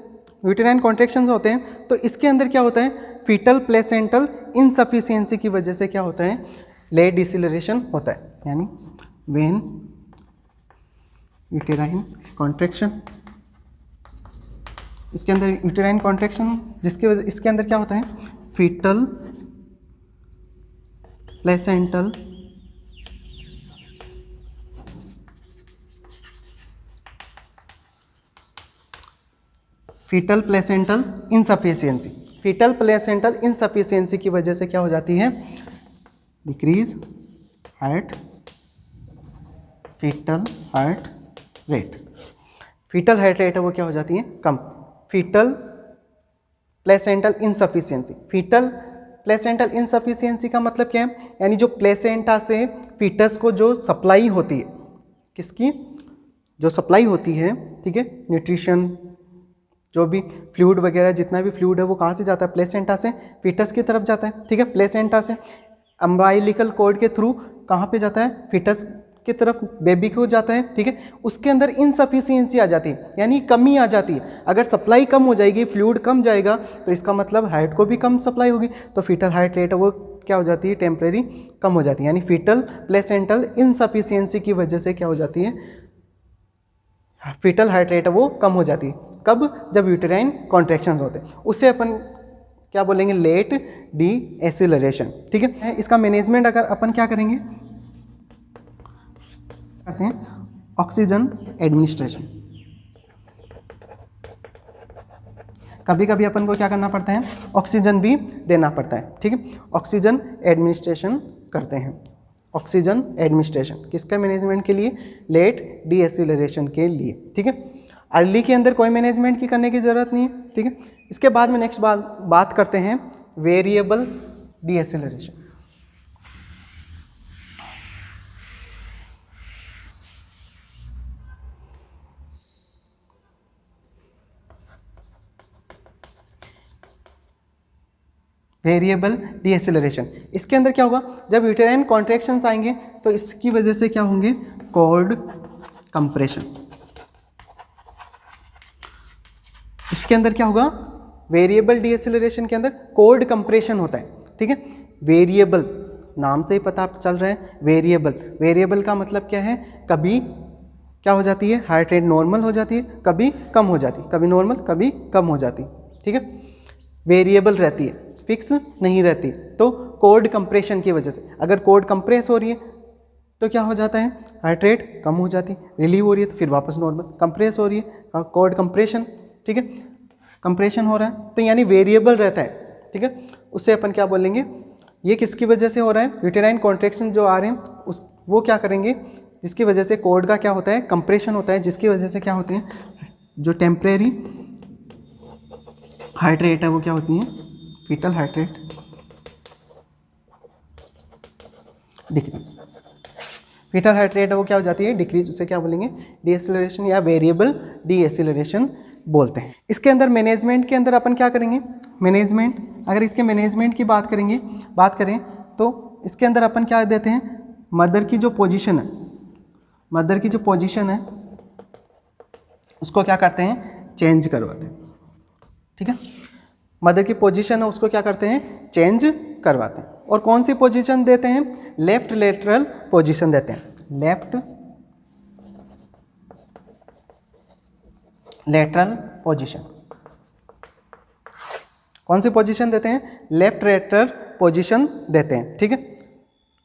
यूटेराइन कॉन्ट्रैक्शंस होते हैं तो इसके अंदर क्या होता है, फीटल प्लेसेंटल इनसफिशिएंसी की वजह से क्या होता है, लेट डिसेलरेशन होता है। यानी व्हेन यूटेराइन कॉन्ट्रैक्शन, इसके अंदर यूटेराइन कॉन्ट्रैक्शन जिसकी वजह, इसके अंदर क्या होता है, fetal placental fetal placental insufficiency, fetal placental insufficiency की वजह से क्या हो जाती है, decrease heart, fetal heart rate, fetal heart rate है वो क्या हो जाती है, कम। Fetal placental insufficiency, fetal placental insufficiency का मतलब क्या है, यानी जो प्लेसेंटा से फीटस को जो सप्लाई होती है, किसकी जो सप्लाई होती है, ठीक है, न्यूट्रिशन, जो भी फ्लूइड वगैरह, जितना भी फ्लूइड है वो कहाँ से जाता है, प्लेसेंटा से फीटस की तरफ जाता है, ठीक है। प्लेसेंटा से अम्बाइलिकल कॉर्ड के थ्रू कहाँ पे जाता है, फीटस की तरफ बेबी को जाता है, ठीक है। उसके अंदर इनसफिशिएंसी आ जाती है, यानी कमी आ जाती है। अगर सप्लाई कम हो जाएगी, फ्लूइड कम जाएगा, तो इसका मतलब हार्ट को भी कम सप्लाई होगी, तो फीटल हार्ट रेट वो क्या हो जाती है, टेम्परेरी कम हो जाती है। यानी फीटल प्लेसेंटल इनसफिशिएंसी की वजह से क्या हो जाती है, फीटल हार्ट रेट वो कम हो जाती है। कब, जब यूटेराइन कॉन्ट्रैक्शंस होते हैं, उससे अपन क्या बोलेंगे, लेट डी एसिलरेशन, ठीक है। इसका मैनेजमेंट अगर अपन क्या करेंगे, करते हैं ऑक्सीजन एडमिनिस्ट्रेशन। कभी कभी अपन को क्या करना पड़ता है, ऑक्सीजन भी देना पड़ता है, ठीक है। ऑक्सीजन एडमिनिस्ट्रेशन करते हैं, ऑक्सीजन एडमिनिस्ट्रेशन किसका मैनेजमेंट के लिए, लेट डी एसिलरेशन के लिए, ठीक है। अर्ली के अंदर कोई मैनेजमेंट की करने की ज़रूरत नहीं है, ठीक है। इसके बाद में नेक्स्ट बात करते हैं वेरिएबल डी एसिलरेशन। वेरिएबल डीएसिलरेशन। इसके अंदर क्या होगा, जब यूटेराइन कॉन्ट्रैक्शंस आएंगे तो इसकी वजह से क्या होंगे, कॉर्ड कंप्रेशन। इसके अंदर क्या होगा, वेरिएबल डीएसिलरेशन के अंदर कॉर्ड कंप्रेशन होता है, ठीक है। वेरिएबल नाम से ही पता चल रहा है, वेरिएबल, वेरिएबल का मतलब क्या है, कभी क्या हो जाती है, हार्ट रेट नॉर्मल हो जाती है, कभी कम हो जाती है, कभी नॉर्मल कभी कम हो जाती है, ठीक है। वेरिएबल रहती है, फिक्स नहीं रहती। तो कॉर्ड कंप्रेशन की वजह से, अगर कॉर्ड कंप्रेस हो रही है तो क्या हो जाता है, हार्ट रेट कम हो जाती है, रिलीव हो रही है तो फिर वापस नॉर्मल, कंप्रेस हो रही है, कॉर्ड कंप्रेशन, ठीक है, कंप्रेशन हो रहा है, तो यानी वेरिएबल रहता है, ठीक है। उससे अपन क्या बोलेंगे, ये किसकी वजह से हो रहा है, यूटेराइन कॉन्ट्रैक्शन जो आ रहे हैं उस वो क्या करेंगे, जिसकी वजह से कॉर्ड का क्या होता है, कंप्रेशन होता है, जिसकी वजह से क्या होते हैं, जो टेम्परेरी हार्ट रेट है वो क्या होती है, foetal heart rate decrease, foetal heart rate है वो क्या हो जाती है, डिक्रीज। उसे क्या बोलेंगे, डीएसिलरेशन या वेरिएबल डीएसिलरेशन बोलते हैं। इसके अंदर मैनेजमेंट के अंदर अपन क्या करेंगे, मैनेजमेंट, अगर इसके मैनेजमेंट की बात करें तो इसके अंदर अपन क्या देते हैं, मदर की जो पोजीशन है, मदर की जो पोजीशन है उसको क्या करते हैं, चेंज करवाते हैं, ठीक है। मदर की पोजीशन है उसको क्या करते हैं, चेंज करवाते हैं। और कौन सी पोजीशन देते हैं, लेफ्ट लेटरल पोजीशन देते हैं, लेफ्ट लेटरल पोजीशन। कौन सी पोजीशन देते हैं, लेफ्ट लेटरल पोजीशन देते हैं, ठीक है।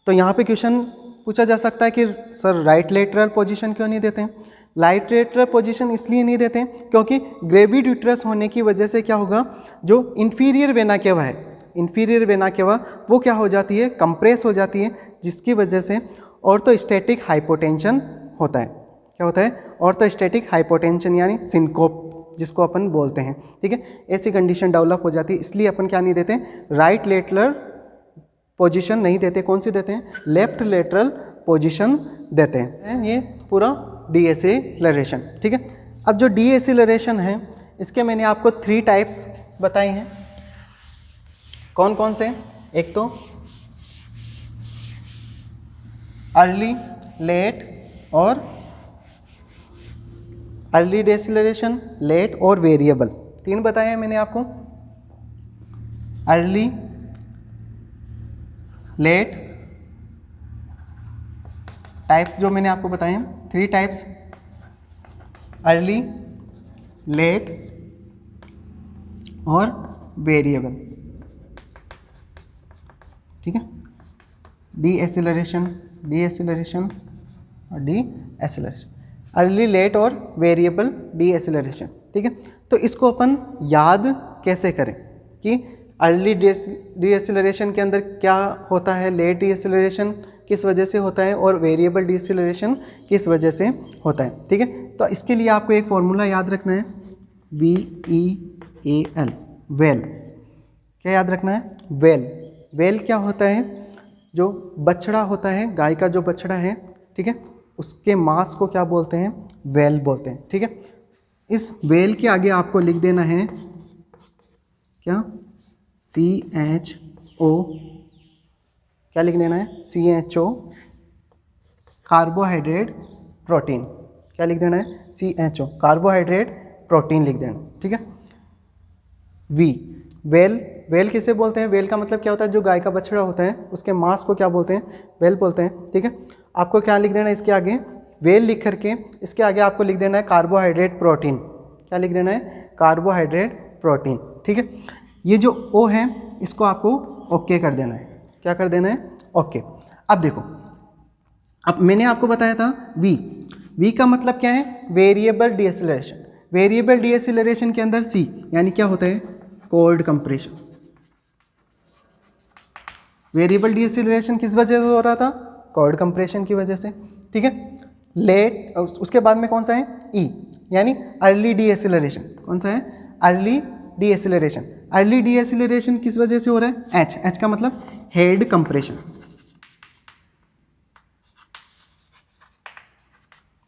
तो यहाँ पे क्वेश्चन पूछा जा सकता है कि सर राइट लेटरल पोजीशन क्यों नहीं देते हैं। राइट लेटरल पोजीशन इसलिए नहीं देते हैं क्योंकि ग्रेविड यूट्रस होने की वजह से क्या होगा, जो इंफीरियर वेना केवा है, इंफीरियर वेना केवा वो क्या हो जाती है, कंप्रेस हो जाती है, जिसकी वजह से ऑर्थोस्टैटिक हाइपोटेंशन होता है। क्या होता है, ऑर्थोस्टैटिक हाइपोटेंशन यानी सिनकोप जिसको अपन बोलते हैं, ठीक है। ऐसी कंडीशन डेवलप हो जाती है, इसलिए अपन क्या नहीं देते, राइट लेटरल पोजीशन नहीं देते। कौन सी देते हैं, लेफ्ट लेटरल पोजीशन देते हैं। ये पूरा डीएसिलरेशन, ठीक है। अब जो डीएसिलरेशन है इसके मैंने आपको 3 टाइप्स बताए हैं। कौन कौन से, एक तो अर्ली, लेट और अर्ली डेसिलरेशन, लेट और वेरिएबल, 3 बताए हैं मैंने आपको, अर्ली, लेट टाइप्स जो मैंने आपको बताए हैं, 3 टाइप्स, अर्ली, लेट और वेरिएबल, ठीक है। डीएसिलरेशन, डीएसिलरेशन और डीएसिलरेशन, अर्ली, लेट और वेरिएबल डीएसिलरेशन, ठीक है। तो इसको अपन याद कैसे करें कि अर्ली डीएसिलरेशन के अंदर क्या होता है, लेट डीएसिलरेशन किस वजह से होता है और वेरिएबल डीएसिलरेशन किस वजह से होता है, ठीक है। तो इसके लिए आपको एक फॉर्मूला याद रखना है, VEAL, वेल। क्या याद रखना है, वेल। वेल क्या होता है, जो बछड़ा होता है, गाय का जो बछड़ा है, ठीक है, उसके मांस को क्या बोलते हैं, वेल बोलते हैं, ठीक है। इस वेल के आगे आपको लिख देना है क्या, CHO, क्या लिख देना है, CHO, कार्बोहाइड्रेट प्रोटीन, क्या लिख देना है, CHO, कार्बोहाइड्रेट प्रोटीन लिख देना, ठीक है। V, वेल, वेल किसे बोलते हैं, वेल का मतलब क्या होता है, जो गाय का बछड़ा होता है उसके मांस को क्या बोलते हैं, वेल बोलते हैं, ठीक है। आपको क्या लिख देना है इसके आगे, वेल लिख करके इसके आगे आपको लिख देना है कार्बोहाइड्रेट प्रोटीन, क्या लिख देना है, कार्बोहाइड्रेट प्रोटीन, ठीक है। ये जो O है इसको आपको ओके कर देना है, क्या कर देना है, ओके। अब देखो, अब मैंने आपको बताया था V का मतलब क्या है, वेरिएबल डीएसिलरेशन। वेरिएबल डीएसिलरेशन के अंदर C यानी क्या होता है, कॉल्ड कंप्रेशन। वेरिएबल डीएसिलरेशन किस वजह से हो रहा था, कॉर्ड कंप्रेशन की वजह से, ठीक है। लेट, उसके बाद में कौन सा है, E यानी अर्ली डीएसिलरेशन। कौन सा है, अर्ली डीएसिलरेशन। अर्ली डीएसिलरेशन किस वजह से हो रहा है, H का मतलब हेड कंप्रेशन,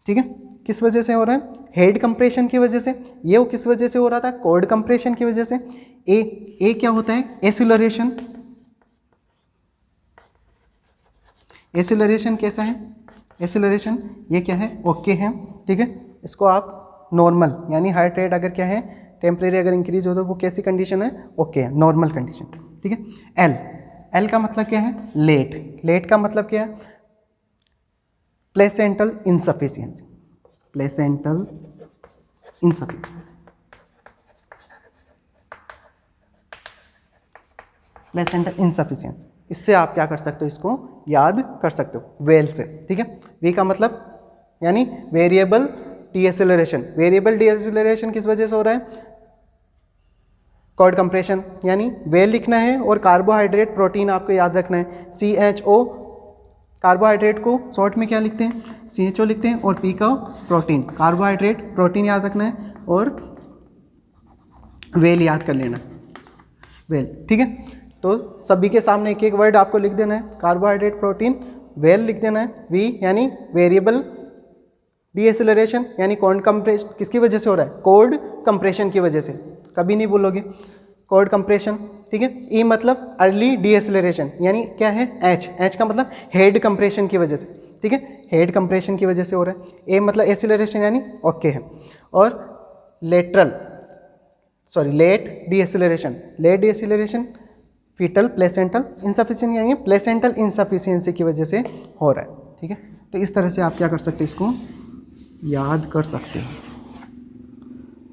ठीक है। किस वजह से हो रहा है? हेड कंप्रेशन की वजह से। ये वो किस वजह से हो रहा था? कॉर्ड कंप्रेशन की वजह से। ए क्या होता है? एसिलरेशन। एसिलरेशन कैसा है? एसिलरेशन ये क्या है? ओके है, ठीक है। इसको आप नॉर्मल यानी हार्ट रेट अगर क्या है टेम्परेरी अगर इंक्रीज हो तो वो कैसी कंडीशन है? ओके है, नॉर्मल कंडीशन, ठीक है। एल का मतलब क्या है? लेट। लेट का मतलब क्या है? Placental insufficiency. Placental insufficiency. Placental insufficiency, इससे आप क्या कर सकते हो? इसको याद कर सकते हो वेल से, ठीक है। वी का मतलब यानी वेरिएबल डीएसिलरेशन। वेरिएबल डीएसिलरेशन किस वजह से हो रहा है? कॉर्ड कंप्रेशन, यानी वेल लिखना है और कार्बोहाइड्रेट प्रोटीन आपको याद रखना है। CHO कार्बोहाइड्रेट को शॉर्ट में क्या लिखते हैं? CHO लिखते हैं। और P का प्रोटीन, कार्बोहाइड्रेट प्रोटीन याद रखना है और वेल याद कर लेना, वेल, ठीक है। तो सभी के सामने एक एक वर्ड आपको लिख देना है, कार्बोहाइड्रेट प्रोटीन, वेल लिख देना है। वी यानी वेरिएबल डीएसिलरेशन यानी कॉर्ड कंप्रेशन किसकी वजह से हो रहा है? कॉर्ड कंप्रेशन की वजह से, कभी नहीं भूलोगे, कॉर्ड कंप्रेशन, ठीक है। ई मतलब अर्ली डीएसिलरेशन यानी क्या है? एच का मतलब हेड कंप्रेशन की वजह से, ठीक है, हेड कंप्रेशन की वजह से हो रहा है। ए मतलब एसिलरेशन यानी ओके है। और लेट डीएसिलरेशन फीटल प्लेसेंटल इनसफिशिएंसी यानी प्लेसेंटल इनसफिशिएंसी की वजह से हो रहा है, ठीक है। तो इस तरह से आप क्या कर सकते हैं? इसको याद कर सकते हो।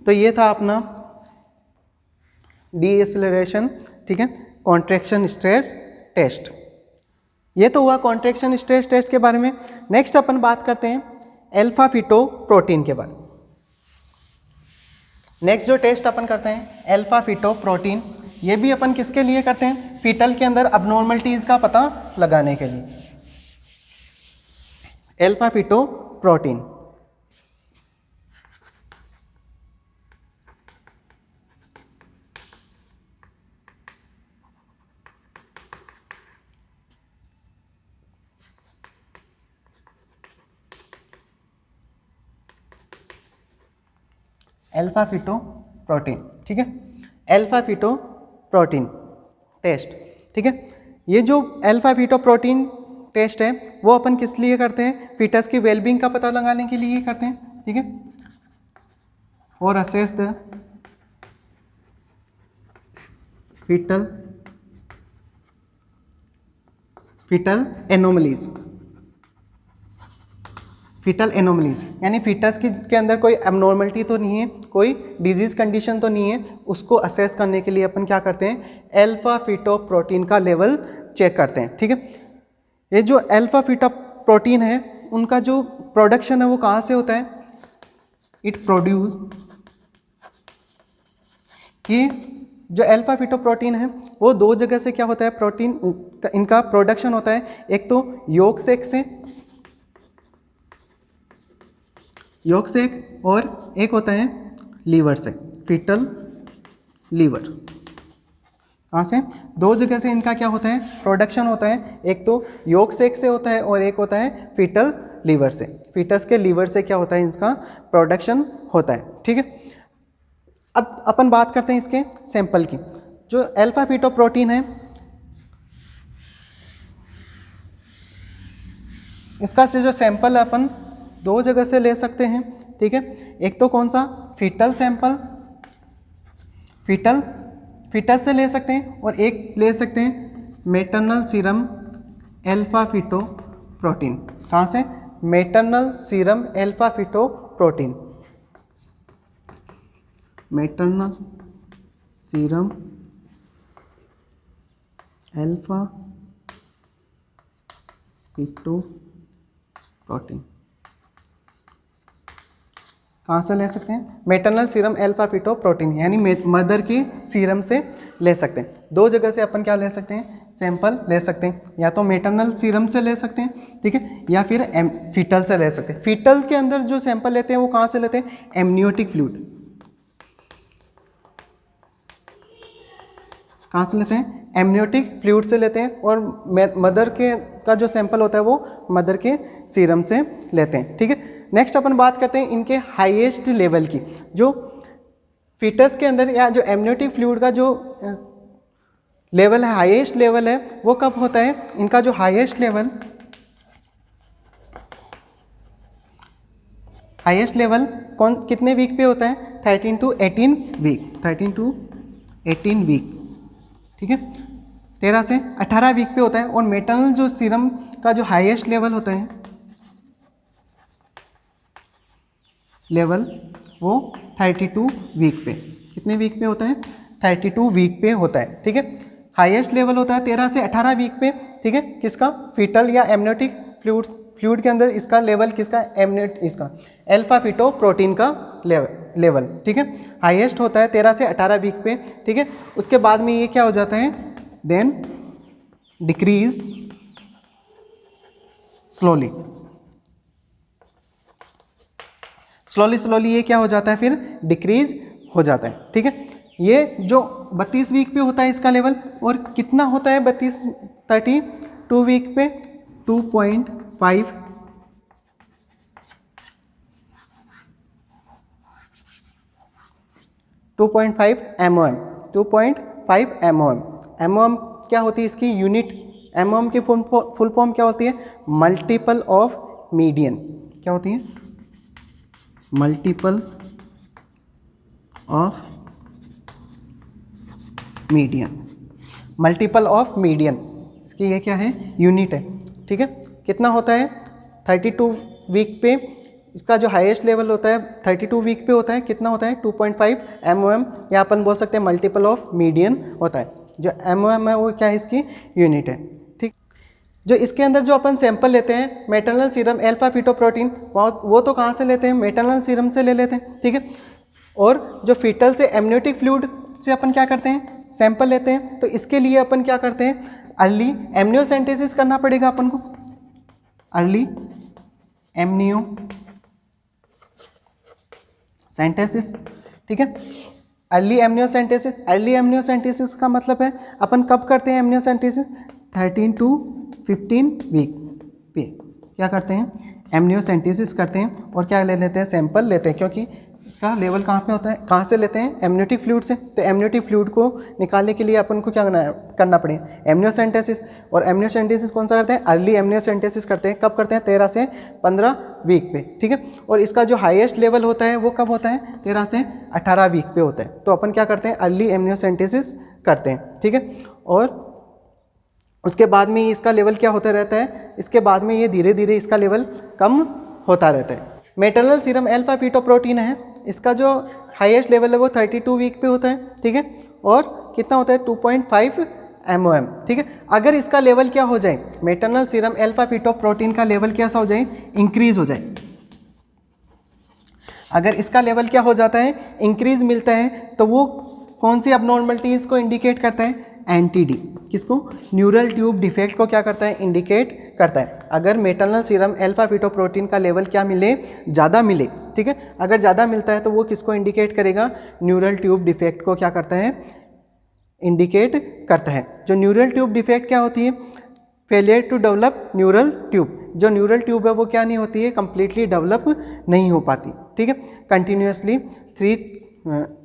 तो ये था अपना डीएसिलरेशन, ठीक है, कॉन्ट्रैक्शन स्ट्रेस टेस्ट। ये तो हुआ कॉन्ट्रैक्शन स्ट्रेस टेस्ट के बारे में। नेक्स्ट अपन बात करते हैं अल्फा फीटोप्रोटीन के बारे में। नेक्स्ट जो टेस्ट अपन करते हैं अल्फा फीटोप्रोटीन, ये भी अपन किसके लिए करते हैं? फीटल के अंदर अबनॉर्मलिटीज का पता लगाने के लिए। अल्फा फीटोप्रोटीन, अल्फा फीटोप्रोटीन, ठीक है, अल्फा फीटोप्रोटीन टेस्ट, ठीक है। ये जो अल्फा फीटोप्रोटीन टेस्ट है वो अपन किस लिए करते हैं? फीटस की वेलबींग का पता लगाने के लिए करते हैं, ठीक है, और assess the foetal anomalies. Foetal anomalies यानी फीटस के अंदर कोई एबनॉर्मलिटी तो नहीं है, कोई डिजीज कंडीशन तो नहीं है, उसको असेस करने के लिए अपन क्या करते हैं? अल्फा फीटोप्रोटीन का लेवल चेक करते हैं, ठीक है। ये जो अल्फा फीटोप्रोटीन है उनका जो प्रोडक्शन है वो कहाँ से होता है? इट प्रोड्यूस, ये जो अल्फा फीटोप्रोटीन है वो दो जगह से क्या होता है? प्रोटीन इनका प्रोडक्शन होता है, एक तो योग सेक से, योग सेक, और एक होता है लीवर से, फीटल लीवर। कहाँ से? दो जगह से इनका क्या होता है? प्रोडक्शन होता है, एक तो योग सेक से होता है और एक होता है फीटल लीवर से। फीटस के लीवर से क्या होता है? इसका प्रोडक्शन होता है, ठीक है। अब अपन बात करते हैं इसके सैंपल की। जो अल्फा फीटोप्रोटीन है इसका से जो सैंपल है अपन दो जगह से ले सकते हैं, ठीक है। एक तो कौन सा? फीटल सैंपल, फीटस से ले सकते हैं, और एक ले सकते हैं मैटरनल सीरम अल्फा फीटोप्रोटीन। कहाँ से? Maternal serum alpha fetoprotein, maternal serum alpha fetoprotein. कहाँ से ले सकते हैं? मैटरनल सीरम अल्फा फीटोप्रोटीन यानी मदर की सीरम से ले सकते हैं। दो जगह से अपन क्या ले सकते हैं? सैंपल ले सकते हैं, या तो मैटरनल सीरम से ले सकते हैं, ठीक है, या फिर फीटल से ले सकते हैं। फीटल के अंदर जो सैंपल लेते हैं वो कहाँ से लेते हैं? Amniotic fluid. कहाँ से लेते हैं? एमनियोटिक फ्लूइड से लेते हैं, और मदर के का जो सैंपल होता है वो मदर के सीरम से लेते हैं, ठीक है। नेक्स्ट अपन बात करते हैं इनके हाईएस्ट लेवल की, जो फीटस के अंदर या जो एमनियोटिक फ्लूइड का जो लेवल है, हाईएस्ट लेवल है, वो कब होता है? इनका जो हाईएस्ट लेवल कौन कितने वीक पे होता है? 13 to 18 वीक, 13 to 18 वीक, ठीक है, 13 से 18 वीक पे होता है। और मेटर्नल जो सीरम का जो हाईएस्ट लेवल होता है, लेवल वो 32 वीक पे, कितने वीक पे होता है? 32 वीक पे होता है, ठीक है। हाईएस्ट लेवल होता है 13 से 18 वीक पे, ठीक है, किसका? फीटल या एमनियोटिक फ्लूइड के अंदर इसका लेवल किसका? इसका अल्फा फीटो प्रोटीन का लेवल, ठीक है, हाईएस्ट होता है 13 से 18 वीक पे, ठीक है। उसके बाद में ये क्या हो जाता है? देन डिक्रीज स्लोली ये क्या हो जाता है? फिर डिक्रीज हो जाता है, ठीक है। ये जो 32 वीक पे होता है इसका लेवल, और कितना होता है 32 वीक पे? 2.5 MOM, 2.5 MOM। MOM क्या होती है इसकी यूनिट? MOM की फुल फॉर्म क्या होती है? Multiple of median. क्या होती है? Multiple of median, multiple of median, इसकी ये क्या है? यूनिट है, ठीक है। कितना होता है? 32 वीक पे इसका जो हाईएस्ट लेवल होता है 32 वीक पे होता है, कितना होता है? 2.5 MOM, या अपन बोल सकते हैं मल्टीपल ऑफ मीडियन होता है। जो MOM है वो क्या है? इसकी यूनिट है, ठीक। जो इसके अंदर जो अपन सैंपल लेते हैं मैटरनल सीरम अल्फा फीटोप्रोटीन, वो तो कहाँ से लेते हैं? मैटरनल सीरम से ले लेते हैं, ठीक है। और जो फीटल से एमनियोटिक फ्लूइड से अपन क्या करते हैं? सैंपल लेते हैं। तो इसके लिए अपन क्या करते हैं? अर्ली एमनियोसेंटेसिस करना पड़ेगा अपन को, अर्ली एमनियोसेंटेसिस, ठीक है। अर्ली एमनियोसेंटेसिस का मतलब है अपन कब करते हैं एमनियोसेंटेसिस? 13 to 15 वीक पे क्या करते हैं? एमनियोसेंटेसिस करते हैं। और क्या ले लेते हैं? सैंपल लेते हैं, क्योंकि इसका लेवल कहाँ पे होता है? कहाँ से लेते हैं? एमनियोटिक फ्लूइड से। तो एमनियोटिक फ्लूइड को निकालने के लिए अपन को क्या करना पड़ेगा? एमनियोसेंटेसिस। और एमनियोसेंटेसिस कौन सा करते हैं? अर्ली एमनियोसेंटेसिस करते हैं। कब करते हैं? 13 से 15 वीक पे, ठीक है। और इसका जो हाईएस्ट लेवल होता है वो कब होता है? 13 से 18 वीक पे होता है। तो अपन क्या करते हैं? अर्ली एमनियोसेंटेसिस करते हैं, ठीक है। और उसके बाद में इसका लेवल क्या होता रहता है? इसके बाद में ये धीरे धीरे इसका लेवल कम होता रहता है। मैटरनल सीरम अल्फा फीटोप्रोटीन है, इसका जो हाईएस्ट लेवल है वो 32 वीक पे होता है, ठीक है। और कितना होता है? 2.5 MOM, ठीक है। अगर इसका लेवल क्या हो जाए? मैटरनल सीरम अल्फा फीटोप्रोटीन का लेवल कैसा हो जाए? इंक्रीज हो जाए। अगर इसका लेवल क्या हो जाता है? इंक्रीज मिलता है, तो वो कौन सी अबनॉर्मलिटीज को इंडिकेट करता है? NTD, किसको? न्यूरल ट्यूब डिफेक्ट को क्या करता है? इंडिकेट करता है। अगर मैटरनल सीरम अल्फा फीटोप्रोटीन का लेवल क्या मिले? ज़्यादा मिले, ठीक है। अगर ज़्यादा मिलता है तो वो किसको इंडिकेट करेगा? न्यूरल ट्यूब डिफेक्ट को क्या करता है? इंडिकेट करता है। जो न्यूरल ट्यूब डिफेक्ट क्या होती है? Failure to develop neural tube. जो न्यूरल ट्यूब है वो क्या नहीं होती है? कंप्लीटली डेवलप नहीं हो पाती, ठीक है। कंटिन्यूसली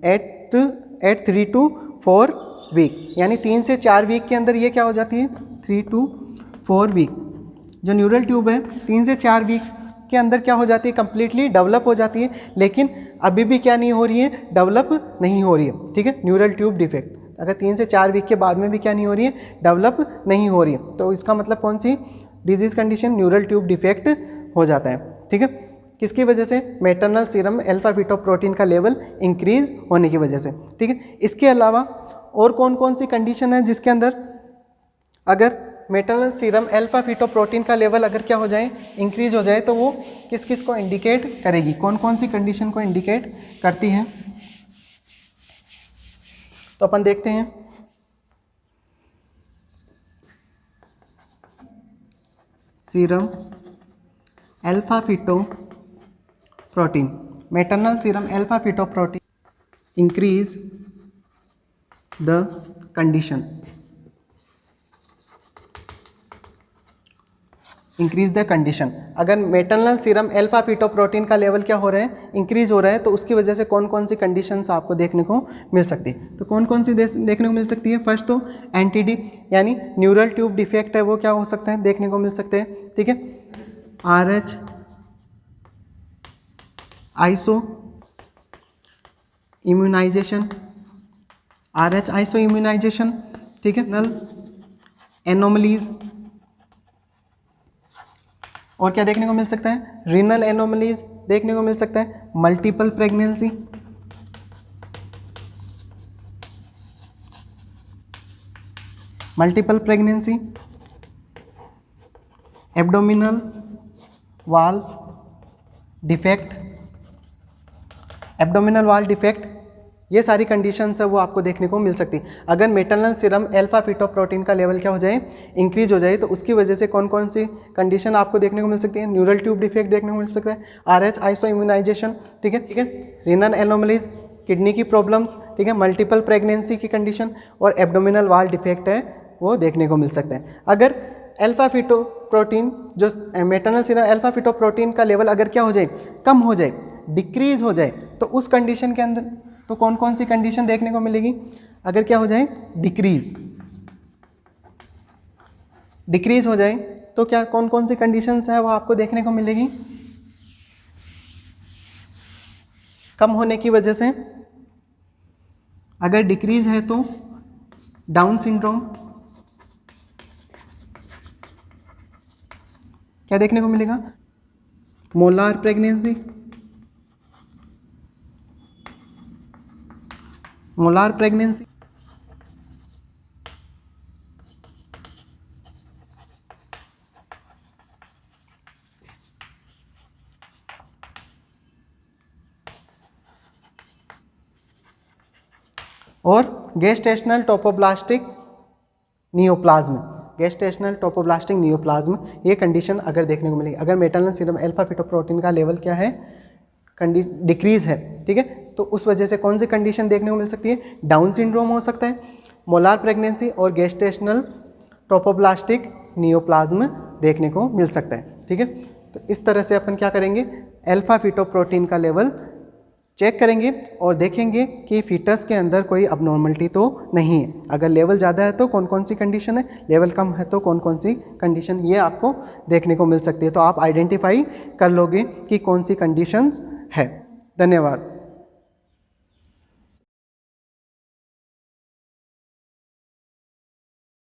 एट 3 to 4 वीक, यानी 3 से 4 वीक के अंदर ये क्या हो जाती है? 3 to 4 वीक जो न्यूरल ट्यूब है 3 से 4 वीक के अंदर क्या हो जाती है? कंप्लीटली डेवलप हो जाती है। लेकिन अभी भी क्या नहीं हो रही है? डेवलप नहीं हो रही है, ठीक है। न्यूरल ट्यूब डिफेक्ट अगर 3 से 4 वीक के बाद में भी क्या नहीं हो रही है? डेवलप नहीं हो रही है। तो इसका मतलब कौन सी disease condition? Neural tube defect हो जाता है, ठीक है। किसकी वजह से? मैटरनल सीरम अल्फा फीटोप्रोटीन का लेवल इंक्रीज होने की वजह से, ठीक है। इसके अलावा और कौन कौन सी कंडीशन है जिसके अंदर अगर मैटरनल सीरम अल्फा फीटोप्रोटीन का लेवल अगर क्या हो जाए? इंक्रीज हो जाए, तो वो किस किस को इंडिकेट करेगी? कौन कौन सी कंडीशन को इंडिकेट करती है? तो अपन देखते हैं। Serum alpha fetoprotein, maternal serum alpha fetoprotein increase the condition increase the condition. अगर मेटर्नल सीरम अल्फा फीटोप्रोटीन का लेवल क्या हो रहा है, इंक्रीज हो रहा है, तो उसकी वजह से कौन कौन सी कंडीशंस आपको देखने को मिल सकती है। तो कौन कौन सी देखने को मिल सकती है। फर्स्ट तो एनटीडी यानी न्यूरल ट्यूब डिफेक्ट है, वो क्या हो सकता है, देखने को मिल सकते हैं। ठीक है, RH isoimmunisation, RH isoimmunisation. ठीक है, नल एनोमलीज, और क्या देखने को मिल सकता है, रीनल एनोमलीज देखने को मिल सकता है। Multiple pregnancy, multiple pregnancy, abdominal वाल डिफेक्ट, एब्डोमिनल वाल डिफेक्ट, ये सारी कंडीशंस है वो आपको देखने को मिल सकती है। अगर मेटर्नल सीरम अल्फा फीटोप्रोटीन का लेवल क्या हो जाए, इंक्रीज हो जाए, तो उसकी वजह से कौन कौन सी कंडीशन आपको देखने को मिल सकती है। न्यूरल ट्यूब डिफेक्ट देखने को मिल सकता है, RH आइसो इम्यूनाइजेशन, ठीक है, रीनल एनोमलीज, किडनी की प्रॉब्लम्स, ठीक है, मल्टीपल प्रेगनेंसी की कंडीशन, और एब्डोमिनल वाल डिफेक्ट है वो देखने को मिल सकता है। अगर अल्फा फीटोप्रोटीन जो मेटर्नल सीरम अल्फा फीटोप्रोटीन का लेवल अगर क्या हो जाए, कम हो जाए, डिक्रीज हो जाए, तो उस कंडीशन के अंदर तो कौन कौन सी कंडीशन देखने को मिलेगी। अगर क्या हो जाए, डिक्रीज हो जाए, तो क्या कौन कौन सी कंडीशंस है वो आपको देखने को मिलेगी। कम होने की वजह से, अगर डिक्रीज है तो डाउन सिंड्रोम, क्या देखने को मिलेगा, मोलार प्रेगनेंसी, मोलार प्रेगनेंसी, और गेस्टेशनल टोपोब्लास्टिक नियोप्लाज्म, गेस्टेशनल टोपोब्लास्टिक नियोप्लाज्म, ये कंडीशन अगर देखने को मिलेगी। अगर मेटर्नल सीरम अल्फा फीटोप्रोटीन का लेवल क्या है, डिक्रीज है, ठीक है, तो उस वजह से कौन सी कंडीशन देखने को मिल सकती है, डाउन सिंड्रोम हो सकता है, मोलार प्रेगनेंसी और गेस्टेशनल टोपोब्लास्टिक नियोप्लाज्म देखने को मिल सकता है। ठीक है, तो इस तरह से अपन क्या करेंगे, अल्फा फीटोप्रोटीन का लेवल चेक करेंगे और देखेंगे कि फीटस के अंदर कोई अबनॉर्मलिटी तो नहीं है। अगर लेवल ज़्यादा है तो कौन कौन सी कंडीशन है, लेवल कम है तो कौन कौन सी कंडीशन, ये आपको देखने को मिल सकती है। तो आप आइडेंटिफाई कर लोगे कि कौन सी कंडीशंस है। धन्यवाद।